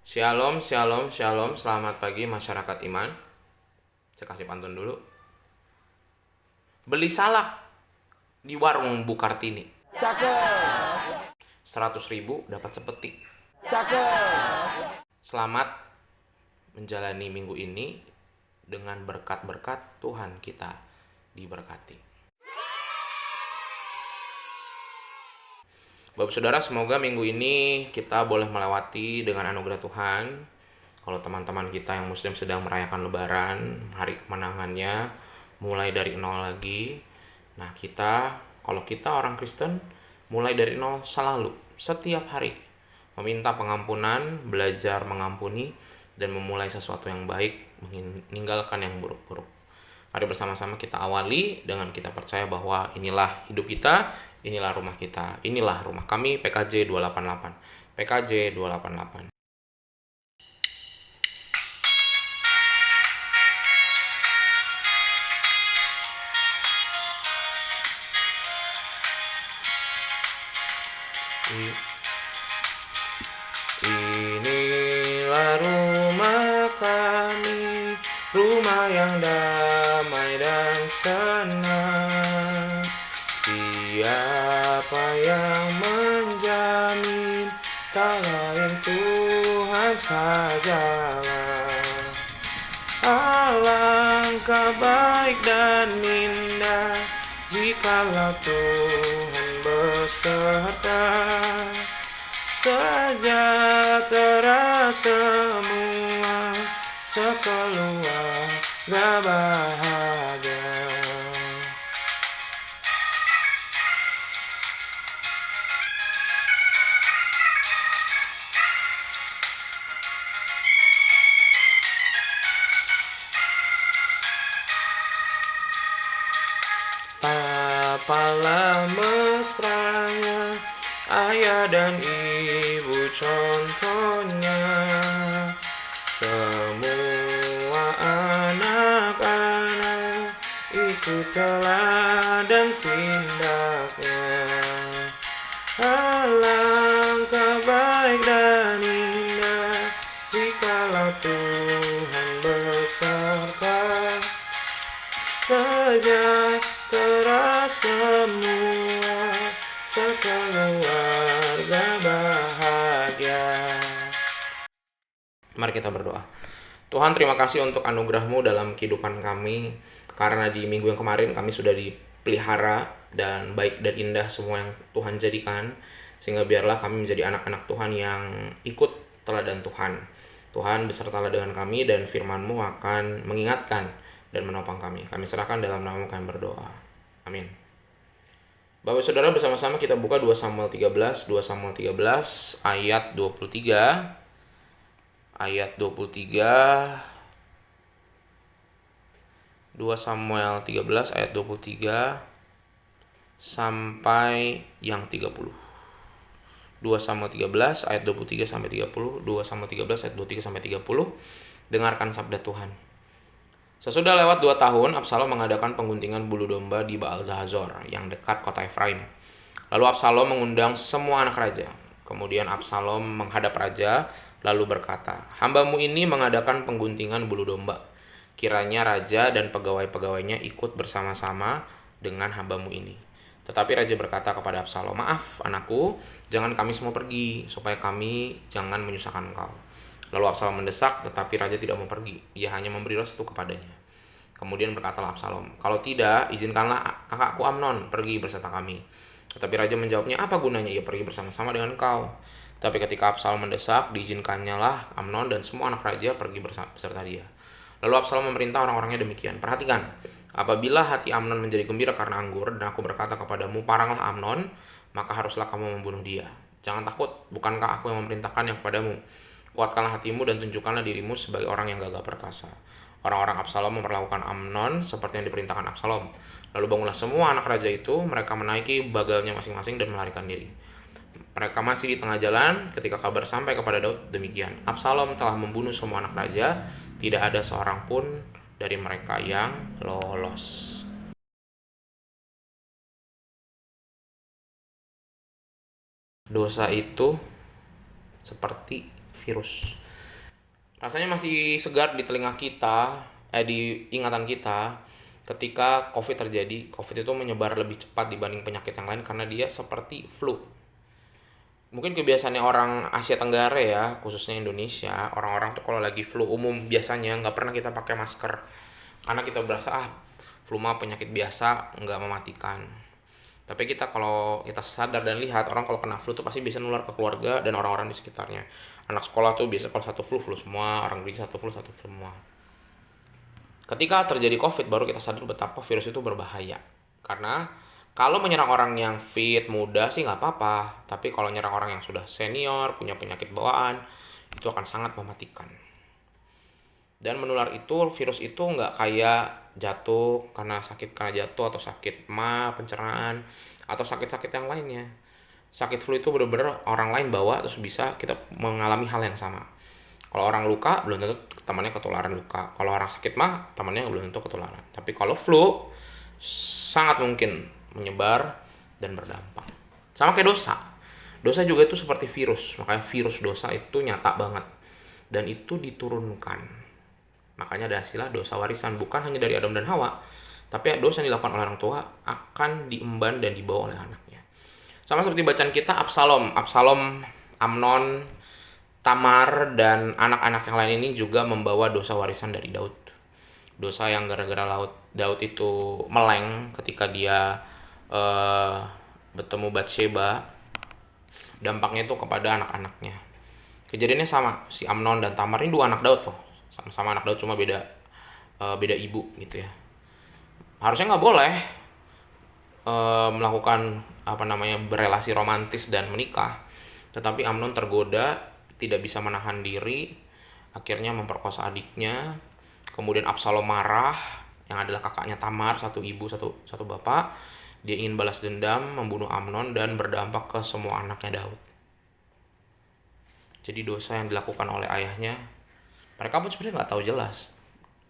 Shalom, shalom, shalom. Selamat pagi masyarakat iman. Saya kasih pantun dulu. Beli salak di warung Bu Kartini. Cakep, 100.000 dapat sepetik. cakep. Selamat menjalani minggu ini dengan berkat-berkat Tuhan kita diberkati. Bapak Saudara, semoga minggu ini kita boleh melewati dengan anugerah Tuhan. Kalau teman-teman kita yang muslim sedang merayakan lebaran, hari kemenangannya mulai dari nol lagi. Nah, kalau kita orang Kristen, mulai dari nol selalu, setiap hari meminta pengampunan, belajar mengampuni, dan memulai sesuatu yang baik, meninggalkan yang buruk-buruk. Mari bersama-sama kita awali dengan kita percaya bahwa inilah hidup kita, inilah rumah kita, inilah rumah kami PKJ 288. PKJ 288. Inilah rumah kami, rumah yang damai dan senang. Siapa yang menjamin? Tak lain Tuhan sajalah. Alangkah baik dan indah jikalau Tuhan beserta. Sejahtera semua, sekeluarga bahagia. Apalah mesranya, ayah dan ibu contohnya. Semua anak-anak ikut teladan tindaknya. Alangkah baik dan indah jikalau Tuhan beserta. Sejahtera semua, sekeluarga bahagia. Mari kita berdoa. Tuhan, terima kasih untuk anugerah-Mu dalam kehidupan kami, karena di minggu yang kemarin kami sudah dipelihara dan baik dan indah semua yang Tuhan jadikan, sehingga biarlah kami menjadi anak-anak Tuhan yang ikut teladan Tuhan. Tuhan besertalah dengan kami dan firman-Mu akan mengingatkan dan menopang kami. Kami serahkan dalam nama kami berdoa. Amin. Bapak Saudara, bersama-sama kita buka 2 Samuel 13, 2 Samuel 13 ayat 23. Ayat 23. 2 Samuel 13 ayat 23 sampai yang 30. 2 Samuel 13 ayat 23 sampai 30. 2 Samuel 13 ayat 23 sampai 30. Dengarkan sabda Tuhan. Sesudah lewat 2 tahun, Absalom mengadakan pengguntingan bulu domba di Baal Zahazor yang dekat kota Efraim. Lalu Absalom mengundang semua anak raja. Kemudian Absalom menghadap raja, lalu berkata, "Hambamu ini mengadakan pengguntingan bulu domba. Kiranya raja dan pegawai-pegawainya ikut bersama-sama dengan hambamu ini." Tetapi raja berkata kepada Absalom, "Maaf, anakku, jangan kami semua pergi, supaya kami jangan menyusahkan engkau." Lalu Absalom mendesak, tetapi raja tidak mau pergi. Ia hanya memberi restu kepadanya. Kemudian berkatalah Absalom, "Kalau tidak, izinkanlah kakakku Amnon pergi beserta kami." Tetapi raja menjawabnya, "Apa gunanya ia pergi bersama-sama dengan engkau?" Tapi ketika Absalom mendesak, diizinkannya lah Amnon dan semua anak raja pergi beserta dia. Lalu Absalom memerintah orang-orangnya demikian, "Perhatikan, apabila hati Amnon menjadi gembira karena anggur, dan aku berkata kepadamu, paranglah Amnon, maka haruslah kamu membunuh dia. Jangan takut, bukankah aku yang memerintahkannya kepadamu? Kuatkanlah hatimu dan tunjukkanlah dirimu sebagai orang yang gagah perkasa." Orang-orang Absalom memperlakukan Amnon seperti yang diperintahkan Absalom. Lalu bangunlah semua anak raja itu, mereka menaiki bagalnya masing-masing dan melarikan diri. Mereka masih di tengah jalan ketika kabar sampai kepada Daud demikian, "Absalom telah membunuh semua anak raja, tidak ada seorang pun dari mereka yang lolos." Dosa itu seperti virus. Rasanya masih segar di telinga kita, di ingatan kita ketika COVID terjadi. COVID itu menyebar lebih cepat dibanding penyakit yang lain karena dia seperti flu. Mungkin kebiasaannya orang Asia Tenggara ya, khususnya Indonesia, orang-orang tuh kalau lagi flu umum biasanya nggak pernah kita pakai masker. Karena kita berasa, flu mah penyakit biasa, nggak mematikan. Tapi kita kalau kita sadar dan lihat, orang kalau kena flu tuh pasti bisa nular ke keluarga dan orang-orang di sekitarnya. Anak sekolah tuh biasa kalau satu flu semua, orang gereja satu flu semua. Ketika terjadi COVID baru kita sadar betapa virus itu berbahaya. Karena kalau menyerang orang yang fit, muda sih nggak apa-apa. Tapi kalau menyerang orang yang sudah senior, punya penyakit bawaan, itu akan sangat mematikan. Dan menular itu, virus itu nggak kayak jatuh karena jatuh atau sakit pencernaan, atau sakit-sakit yang lainnya. Sakit flu itu benar-benar orang lain bawa terus bisa kita mengalami hal yang sama. Kalau orang luka belum tentu temannya ketularan luka. Kalau orang sakit temannya belum tentu ketularan. Tapi kalau flu sangat mungkin menyebar dan berdampak. Sama kayak dosa. Dosa juga itu seperti virus. Makanya virus dosa itu nyata banget. Dan itu diturunkan. Makanya ada istilah dosa warisan. Bukan hanya dari Adam dan Hawa. Tapi dosa yang dilakukan oleh orang tua akan diemban dan dibawa oleh anaknya. Sama seperti bacaan kita Absalom, Amnon, Tamar, dan anak-anak yang lain ini juga membawa dosa warisan dari Daud. Dosa yang gara-gara Daud itu meleng ketika dia bertemu Batsheba, dampaknya itu kepada anak-anaknya. Kejadiannya sama, si Amnon dan Tamar ini dua anak Daud loh, sama-sama anak Daud cuma beda ibu gitu ya. Harusnya nggak boleh melakukan berelasi romantis dan menikah, tetapi Amnon tergoda, tidak bisa menahan diri, akhirnya memperkosa adiknya. Kemudian Absalom marah, yang adalah kakaknya Tamar, satu ibu satu bapak. Dia ingin balas dendam, membunuh Amnon dan berdampak ke semua anaknya Daud. Jadi dosa yang dilakukan oleh ayahnya, mereka pun sebenarnya nggak tahu jelas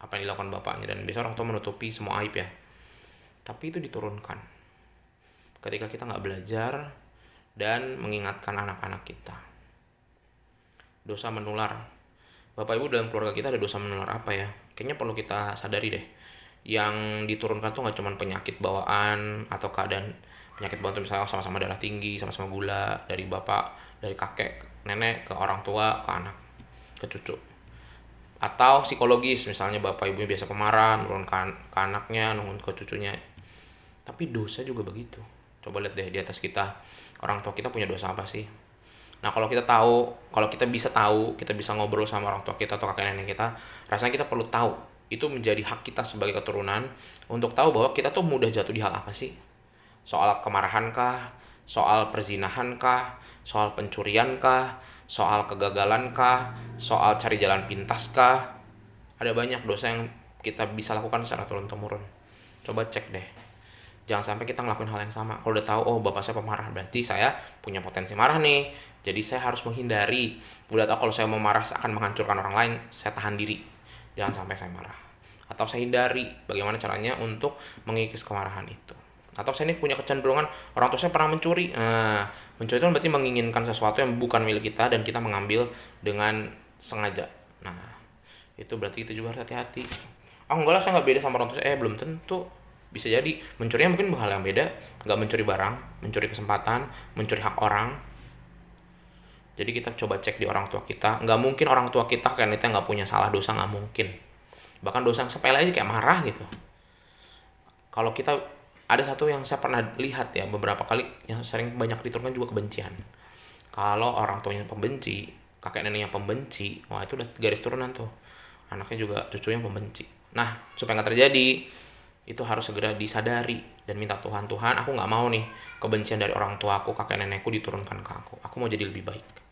apa yang dilakukan bapaknya, dan biasa orang tua menutupi semua aib ya. Tapi itu diturunkan ketika kita nggak belajar dan mengingatkan anak-anak kita. Dosa menular. Bapak Ibu, dalam keluarga kita ada dosa menular apa ya? Kayaknya perlu kita sadari deh. Yang diturunkan tuh nggak cuma penyakit bawaan atau keadaan penyakit bawaan tuh misalnya sama-sama darah tinggi, sama-sama gula, dari bapak, dari kakek, nenek ke orang tua, ke anak, ke cucu. Atau psikologis, misalnya bapak ibunya biasa pemarah, nurunkan ke anaknya, nurun ke cucunya. Tapi dosa juga begitu. Coba lihat deh di atas kita, orang tua kita punya dosa apa sih? Nah, kalau kita bisa ngobrol sama orang tua kita atau kakek nenek kita, rasanya kita perlu tahu. Itu menjadi hak kita sebagai keturunan untuk tahu bahwa kita tuh mudah jatuh di hal apa sih? Soal kemarahan kah? Soal perzinahan kah? Soal pencurian kah? Soal kegagalan kah? Soal cari jalan pintas kah? Ada banyak dosa yang kita bisa lakukan secara turun-temurun. Coba cek deh. Jangan sampai kita ngelakuin hal yang sama. Kalau udah tahu, bapak saya pemarah, berarti saya punya potensi marah nih. Jadi saya harus menghindari. Udah tahu kalau saya mau marah akan menghancurkan orang lain, saya tahan diri. Jangan sampai saya marah. Atau saya hindari bagaimana caranya untuk mengikis kemarahan itu. Atau saya ini punya kecenderungan, orang tua saya pernah mencuri. Nah, mencuri itu berarti menginginkan sesuatu yang bukan milik kita dan kita mengambil dengan sengaja. Nah, itu berarti itu juga harus hati-hati. Enggak lah, saya nggak beda sama orang tua saya. Belum tentu. Bisa jadi mencurinya mungkin hal yang beda. Nggak mencuri barang, mencuri kesempatan, mencuri hak orang. Jadi kita coba cek di orang tua kita. Nggak mungkin orang tua kita kan itu nggak punya salah, dosa, nggak mungkin. Bahkan dosa yang sepele aja kayak marah gitu. Kalau kita, ada satu yang saya pernah lihat ya beberapa kali, yang sering banyak diturunkan juga kebencian. Kalau orang tuanya pembenci, kakek neneknya pembenci, wah itu udah garis turunan tuh. Anaknya juga cucunya pembenci. Nah, supaya nggak terjadi, itu harus segera disadari dan minta Tuhan, aku nggak mau nih kebencian dari orang tua aku, kakek nenekku diturunkan ke aku. Aku mau jadi lebih baik.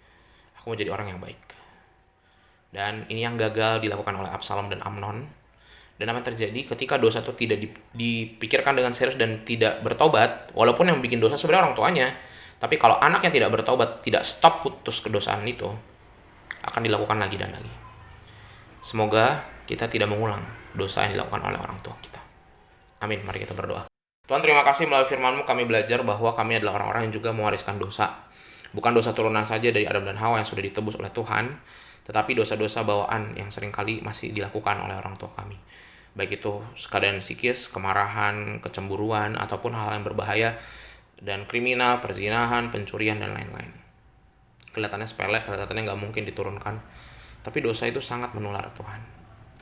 Aku mau jadi orang yang baik. Dan ini yang gagal dilakukan oleh Absalom dan Amnon. Dan apa yang terjadi ketika dosa itu tidak dipikirkan dengan serius dan tidak bertobat, walaupun yang bikin dosa sebenarnya orang tuanya, tapi kalau anak yang tidak bertobat, tidak stop putus kedosaan itu, akan dilakukan lagi dan lagi. Semoga kita tidak mengulang dosa yang dilakukan oleh orang tua kita. Amin. Mari kita berdoa. Tuhan, terima kasih melalui firman-Mu kami belajar bahwa kami adalah orang-orang yang juga mewariskan dosa. Bukan dosa turunan saja dari Adam dan Hawa yang sudah ditebus oleh Tuhan, tetapi dosa-dosa bawaan yang seringkali masih dilakukan oleh orang tua kami. Baik itu keadaan psikis, kemarahan, kecemburuan, ataupun hal yang berbahaya dan kriminal, perzinahan, pencurian, dan lain-lain. Kelihatannya sepele, kelihatannya nggak mungkin diturunkan, tapi dosa itu sangat menular Tuhan.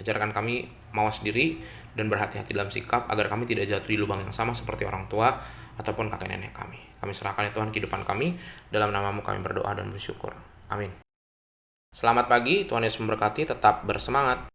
Ajarkan kami mawas diri dan berhati-hati dalam sikap agar kami tidak jatuh di lubang yang sama seperti orang tua ataupun kakek nenek kami. Kami serahkan ya Tuhan kehidupan kami, dalam nama-Mu kami berdoa dan bersyukur. Amin. Selamat pagi, Tuhan Yesus memberkati, tetap bersemangat.